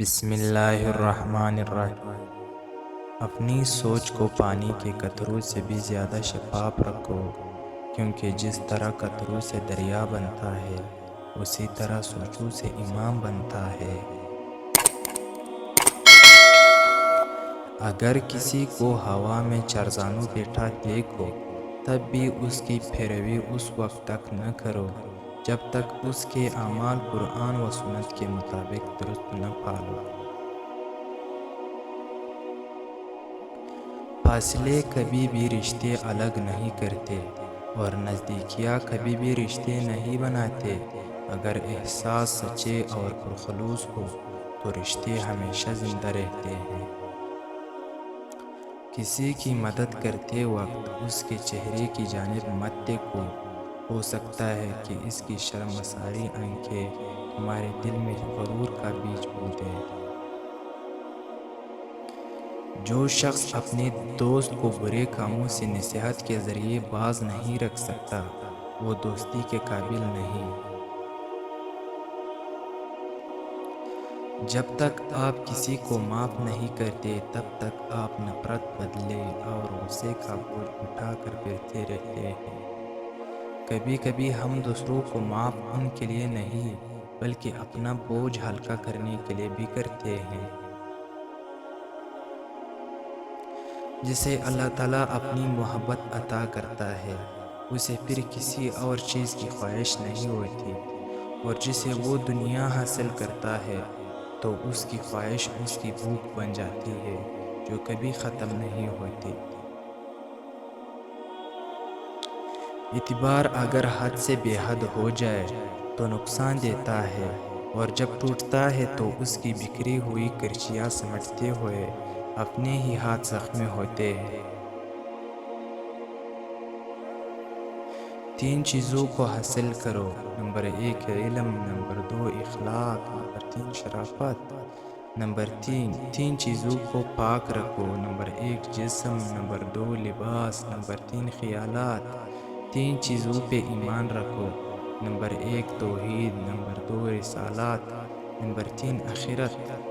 بسم اللہ الرحمن الرحیم۔ اپنی سوچ کو پانی کے قطروں سے بھی زیادہ شفاف رکھو، کیونکہ جس طرح قطروں سے دریا بنتا ہے اسی طرح سوچوں سے امام بنتا ہے۔ اگر کسی کو ہوا میں چرزانوں بیٹھا دیکھو تب بھی اس کی پیروی اس وقت تک نہ کرو جب تک اس کے اعمال قرآن و سنت کے مطابق درست نہ پالو۔ فاصلے کبھی بھی رشتے الگ نہیں کرتے اور نزدیکیاں کبھی بھی رشتے نہیں بناتے۔ اگر احساس سچے اور پرخلوص ہو تو رشتے ہمیشہ زندہ رہتے ہیں۔ کسی کی مدد کرتے وقت اس کے چہرے کی جانب مت دیکھو، ہو سکتا ہے کہ اس کی شرمساری آنکھیں تمہارے دل میں غرور کا بیج بو دیں۔ جو شخص اپنے دوست کو برے کاموں سے نصیحت کے ذریعے باز نہیں رکھ سکتا وہ دوستی کے قابل نہیں۔ جب تک آپ کسی کو معاف نہیں کرتے تب تک آپ نفرت، بدلے اور غصے کا بوجھ اٹھا کر پھرتے رہتے ہیں۔ کبھی کبھی ہم دوسروں کو معاف ان کے لیے نہیں بلکہ اپنا بوجھ ہلکا کرنے کے لیے بھی کرتے ہیں۔ جسے اللہ تعالیٰ اپنی محبت عطا کرتا ہے اسے پھر کسی اور چیز کی خواہش نہیں ہوتی، اور جسے وہ دنیا حاصل کرتا ہے تو اس کی خواہش اس کی بھوک بن جاتی ہے جو کبھی ختم نہیں ہوتی۔ اعتبار اگر حد سے بے حد ہو جائے تو نقصان دیتا ہے، اور جب ٹوٹتا ہے تو اس کی بکھری ہوئی کرچیاں سمیٹتے ہوئے اپنے ہی ہاتھ زخمی ہوتے ہیں۔ 3 چیزوں کو حاصل کرو: نمبر 1 علم، نمبر 2 اخلاق، نمبر 3 شرافت۔ نمبر 3 چیزوں کو پاک رکھو: نمبر 1 جسم، نمبر 2 لباس، نمبر 3 خیالات۔ 3 چیزوں پہ ایمان رکھو: نمبر 1 توحید، نمبر 2 رسالات، نمبر 3 آخرت۔